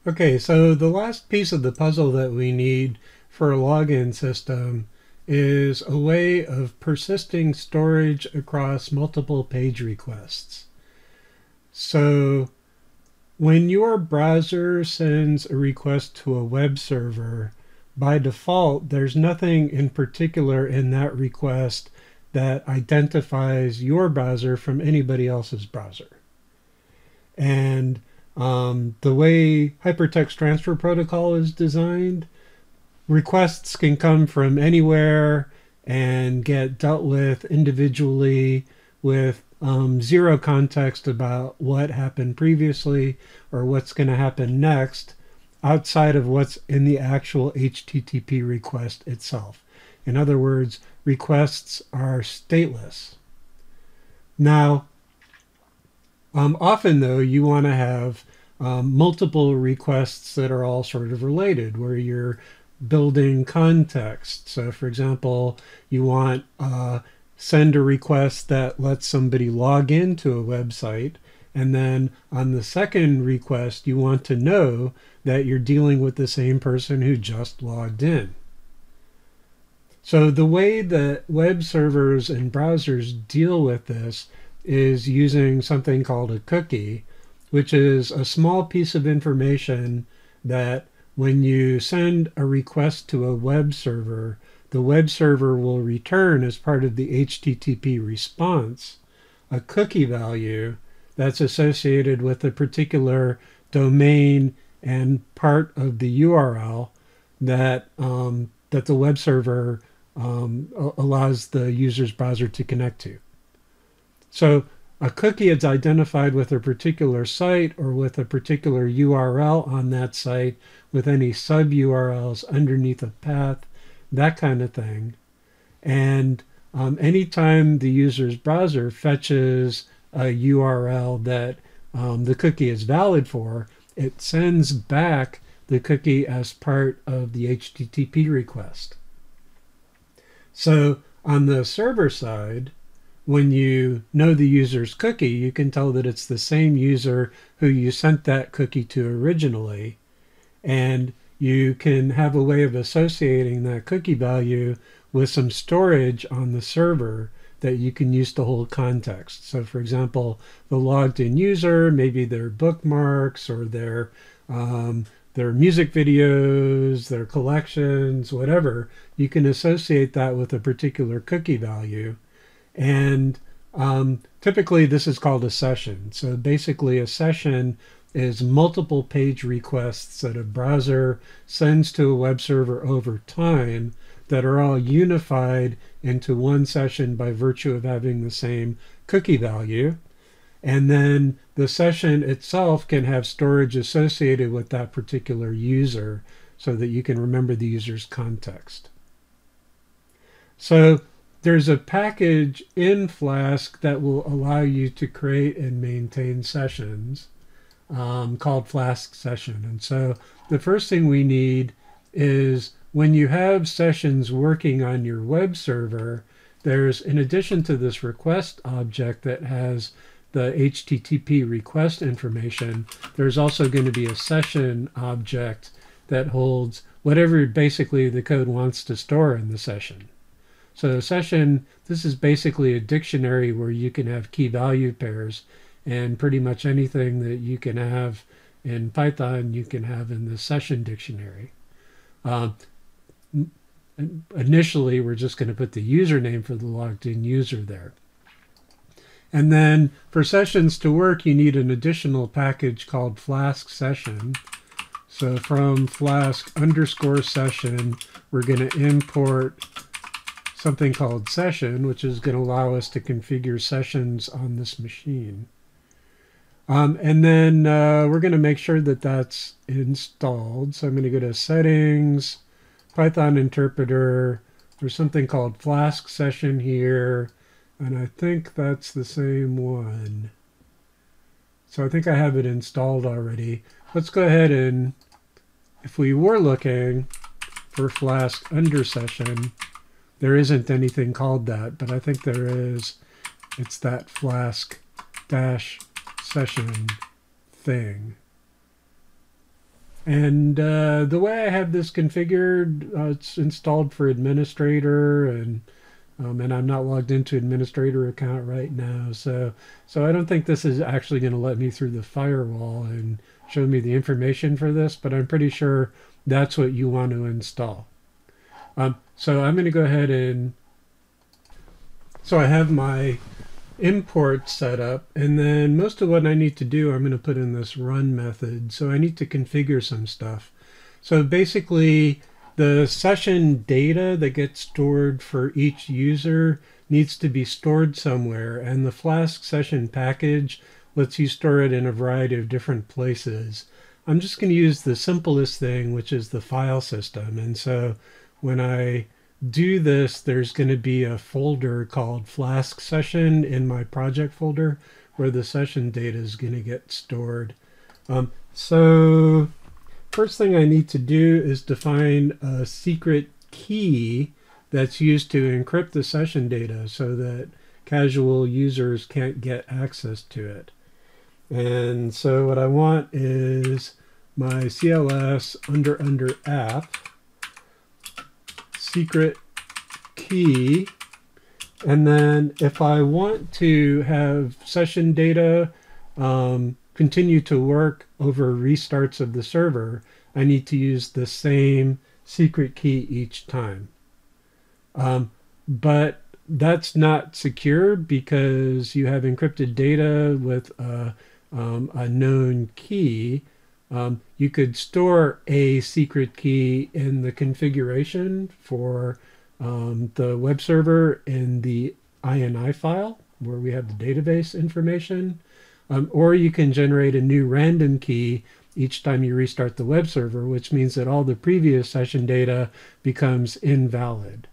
Okay, so the last piece of the puzzle that we need for a login system is a way of persisting storage across multiple page requests. So when your browser sends a request to a web server, by default, there's nothing in particular in that request that identifies your browser from anybody else's browser. And the way Hypertext Transfer Protocol is designed, requests can come from anywhere and get dealt with individually with zero context about what happened previously or what's going to happen next outside of what's in the actual HTTP request itself. In other words, requests are stateless. Now, often though, you want to have multiple requests that are all sort of related, where you're building context. So, for example, you want send a request that lets somebody log into a website, and then on the second request, you want to know that you're dealing with the same person who just logged in. So the way that web servers and browsers deal with this is using something called a cookie, which is a small piece of information that when you send a request to a web server, the web server will return as part of the HTTP response a cookie value that's associated with a particular domain and part of the URL that that the web server allows the user's browser to connect to. So a cookie is identified with a particular site or with a particular URL on that site with any sub URLs underneath a path, that kind of thing. And anytime the user's browser fetches a URL that the cookie is valid for, it sends back the cookie as part of the HTTP request. So on the server side, when you know the user's cookie, you can tell that it's the same user who you sent that cookie to originally. And you can have a way of associating that cookie value with some storage on the server that you can use to hold context. So for example, the logged in user, maybe their bookmarks or their music videos, their collections, whatever, you can associate that with a particular cookie value. And typically this is called a session. So basically a session is multiple page requests that a browser sends to a web server over time that are all unified into one session by virtue of having the same cookie value. And then the session itself can have storage associated with that particular user so that you can remember the user's context. So there's a package in Flask that will allow you to create and maintain sessions called Flask Session. And so the first thing we need is when you have sessions working on your web server, there's, in addition to this request object that has the HTTP request information, there's also going to be a session object that holds whatever basically the code wants to store in the session. So a session, this is basically a dictionary where you can have key value pairs, and pretty much anything that you can have in Python, you can have in the session dictionary. Initially, we're just going to put the username for the logged in user there. And then for sessions to work, you need an additional package called Flask Session. So from Flask _ session, we're going to import something called session, which is going to allow us to configure sessions on this machine. And then we're going to make sure that that's installed. So I'm going to go to Settings, Python Interpreter. There's something called Flask Session here, and I think that's the same one. So I think I have it installed already. Let's go ahead and, if we were looking for Flask _ session, there isn't anything called that, but I think there is. It's that Flask - session thing. And the way I have this configured, it's installed for administrator, and I'm not logged into administrator account right now. So I don't think this is actually going to let me through the firewall and show me the information for this, but I'm pretty sure that's what you want to install. So I'm going to go ahead and, so I have my import set up, and then most of what I need to do I'm going to put in this run method. So I need to configure some stuff. So basically the session data that gets stored for each user needs to be stored somewhere, and the Flask session package lets you store it in a variety of different places. I'm just going to use the simplest thing, which is the file system. And so when I do this, there's going to be a folder called Flask Session in my project folder where the session data is going to get stored. So first thing I need to do is define a secret key that's used to encrypt the session data so that casual users can't get access to it. And so what I want is my CLS under app secret key, and then if I want to have session data continue to work over restarts of the server, I need to use the same secret key each time. But that's not secure because you have encrypted data with a known key. You could store a secret key in the configuration for the web server in the INI file where we have the database information, or you can generate a new random key each time you restart the web server, which means that all the previous session data becomes invalid.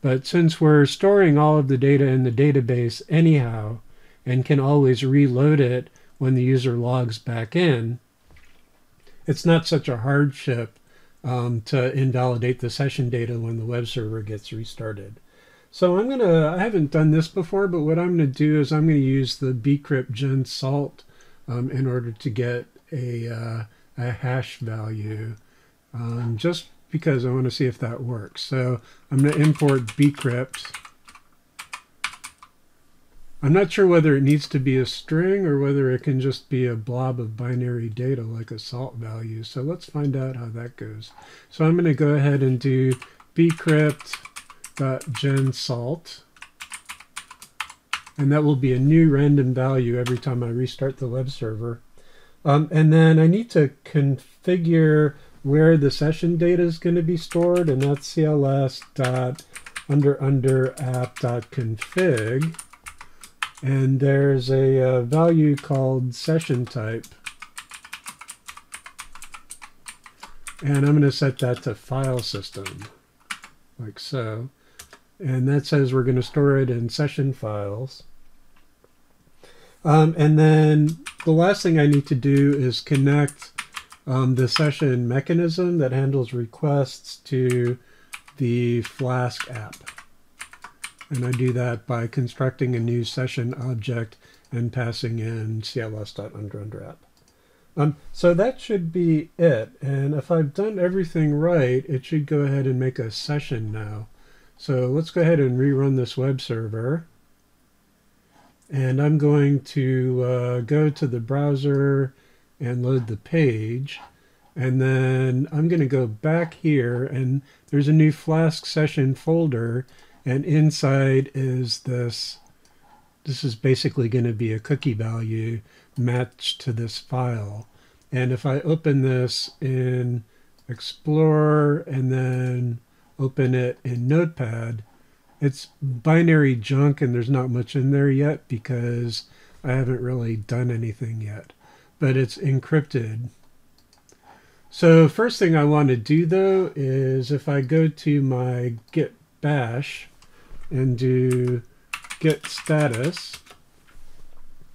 But since we're storing all of the data in the database anyhow and can always reload it when the user logs back in, it's not such a hardship to invalidate the session data when the web server gets restarted. So I haven't done this before, but what I'm going to do is I'm going to use the bcrypt gen salt in order to get a hash value, just because I want to see if that works. So I'm going to import bcrypt. I'm not sure whether it needs to be a string or whether it can just be a blob of binary data like a salt value. So let's find out how that goes. So I'm going to go ahead and do bcrypt.gensalt, and that will be a new random value every time I restart the web server. And then I need to configure where the session data is going to be stored, and that's cls.app.config. And there's a value called session type. And I'm going to set that to file system, like so. And that says we're going to store it in session files. And then the last thing I need to do is connect the session mechanism that handles requests to the Flask app. And I do that by constructing a new session object and passing in cls.under_app. So that should be it. And if I've done everything right, it should go ahead and make a session now. So let's go ahead and rerun this web server. And I'm going to go to the browser and load the page. And then I'm going to go back here, and there's a new Flask session folder. And inside is this is basically going to be a cookie value matched to this file. And if I open this in Explorer and then open it in Notepad, it's binary junk and there's not much in there yet because I haven't really done anything yet. But it's encrypted. So first thing I want to do though is if I go to my git bash and do git status.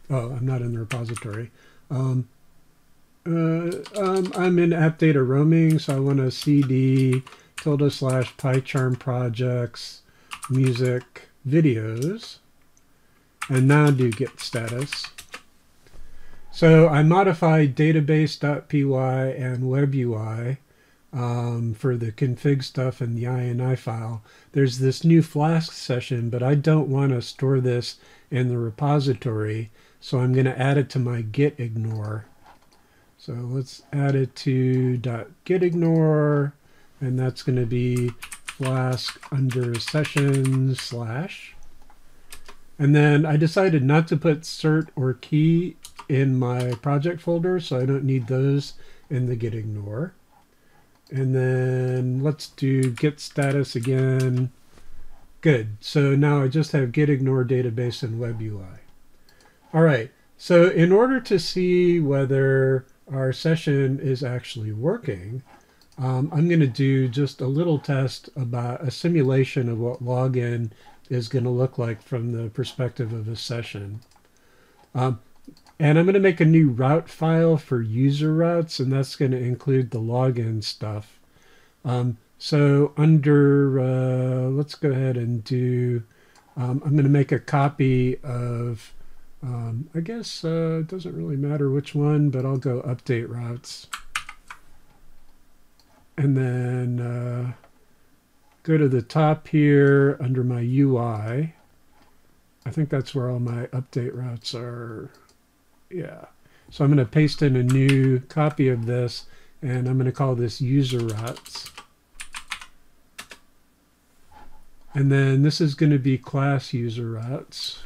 Oh, I'm not in the repository. I'm in app data roaming, so I want to cd /PyCharm projects music videos, and now do git status. So I modified database.py and webui for the config stuff in the ini file. There's this new Flask session, but I don't want to store this in the repository, so I'm going to add it to my gitignore. So let's add it to .gitignore, and that's going to be Flask under session /. And then I decided not to put cert or key in my project folder, so I don't need those in the gitignore. And then let's do git status again. Good. So now I just have gitignore database and webui. All right. So in order to see whether our session is actually working, I'm going to do just a little test about a simulation of what login is going to look like from the perspective of a session. And I'm going to make a new route file for user routes, and that's going to include the login stuff. So under, let's go ahead and do, I'm going to make a copy of, I guess it doesn't really matter which one, but I'll go update routes. And then go to the top here under my UI. I think that's where all my update routes are. Yeah. So I'm going to paste in a new copy of this, and I'm going to call this user routes. And then this is going to be class user routes.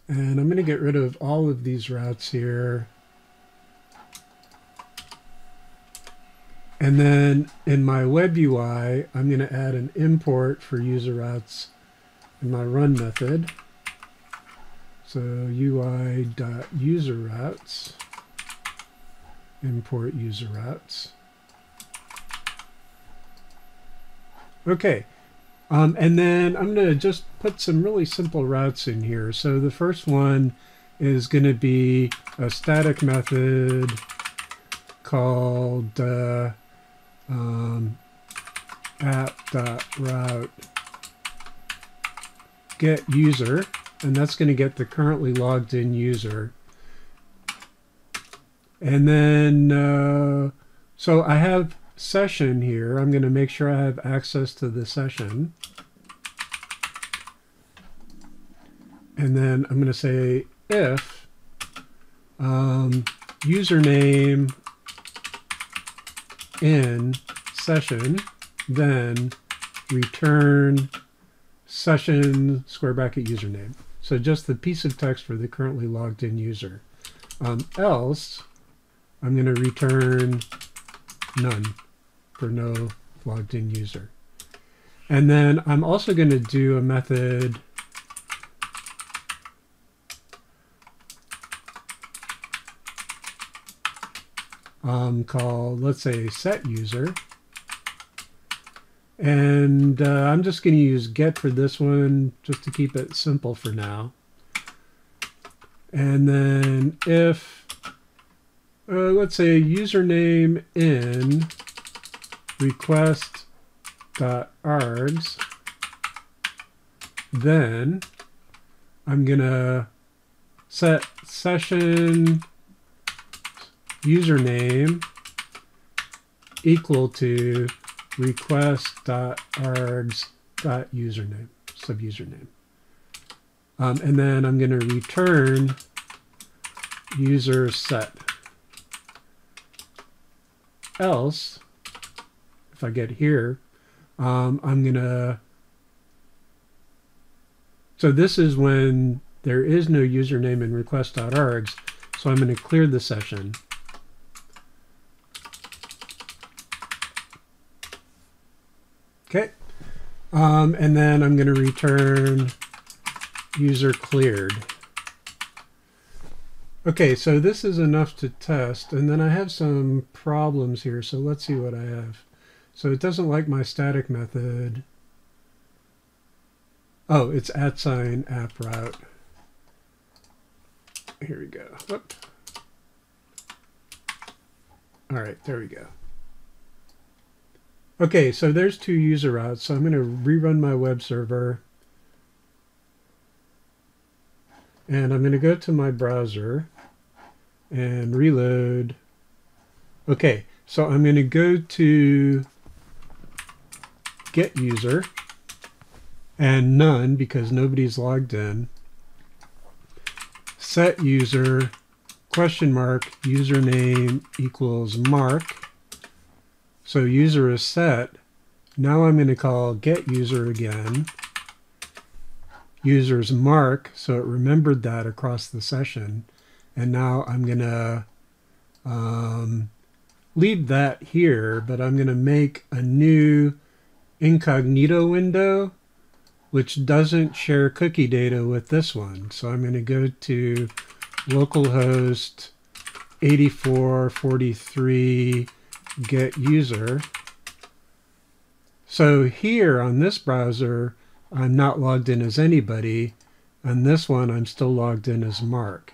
And I'm going to get rid of all of these routes here. And then in my web UI, I'm going to add an import for user routes in my run method. So UI.userRoutes, import user routes. Okay, and then I'm going to just put some really simple routes in here. So the first one is going to be a static method called app.route get user, and that's going to get the currently logged in user. And then so I have session here. I'm going to make sure I have access to the session, and then I'm going to say if username in session, then return session square bracket username. So just the piece of text for the currently logged in user. Else I'm going to return none for no logged in user. And then I'm also going to do a method called, let's say, set user. And I'm just going to use get for this one just to keep it simple for now. And then if, let's say, username in request.args, then I'm going to set session username equal to request.args.username, subusername. And then I'm going to return user set. Else, if I get here, I'm going to, so this is when there is no username in request.args, so I'm going to clear the session. Okay, and then I'm going to return user cleared. Okay, so this is enough to test, and then I have some problems here, so let's see what I have. So it doesn't like my static method. Oh, it's @app_route. Here we go. Whoop. All right, there we go. Okay, so there's two user routes. So I'm going to rerun my web server. And I'm going to go to my browser and reload. Okay, so I'm going to go to get user and none because nobody's logged in. Set user question mark username equals Mark. So user is set. Now I'm going to call get user again. User's Mark, so it remembered that across the session. And now I'm going to leave that here, but I'm going to make a new incognito window which doesn't share cookie data with this one. So I'm going to go to localhost 8443 get user. So here on this browser, I'm not logged in as anybody. On this one, I'm still logged in as Mark.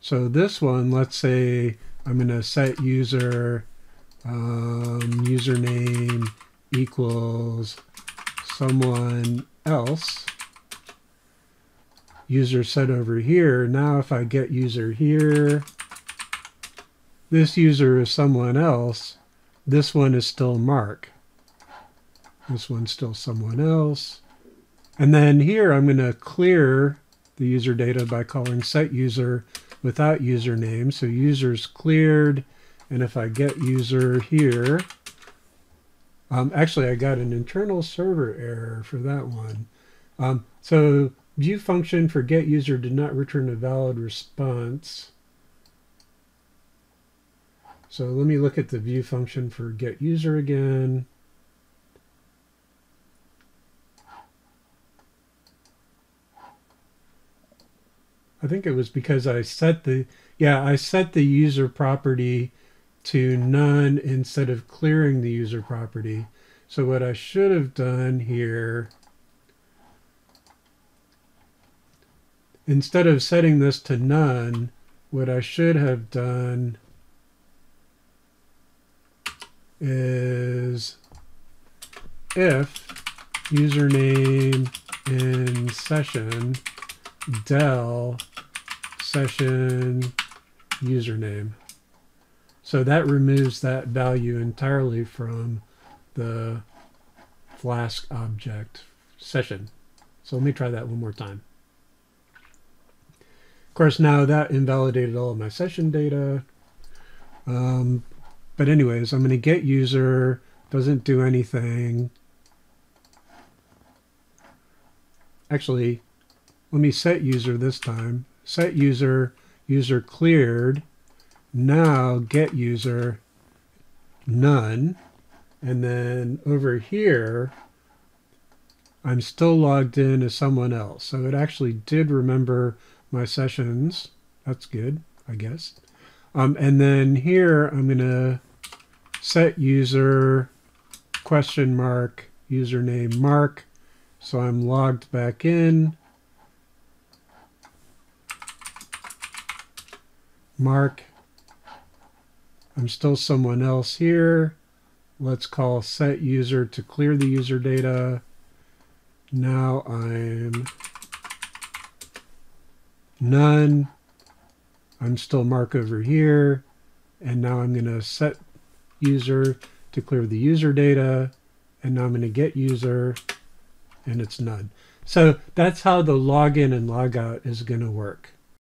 So this one, let's say I'm going to set user username equals someone else. User set over here. Now if I get user here, this user is someone else. This one is still Mark. This one's still someone else. And then here I'm going to clear the user data by calling set user without username. So user's cleared. And if I get user here, actually I got an internal server error for that one. So view function for get user did not return a valid response. So let me look at the view function for get user again. I think it was because I set the user property to none instead of clearing the user property. So what I should have done here, instead of setting this to none, what I should have done is if username in session del session username. So that removes that value entirely from the Flask object session. So let me try that one more time. Of course, now that invalidated all of my session data. But anyways, I'm going to get user, doesn't do anything. Actually, let me set user this time. Set user, user cleared. Now get user, none. And then over here, I'm still logged in as someone else. So it actually did remember my sessions. That's good, I guess. And then here, I'm going to set user question mark username Mark. So I'm logged back in. Mark. I'm still someone else here. Let's call set user to clear the user data. Now I'm none. I'm still Mark over here. And now I'm going to set user to clear the user data. And now I'm going to get user, and it's none. So that's how the login and logout is going to work.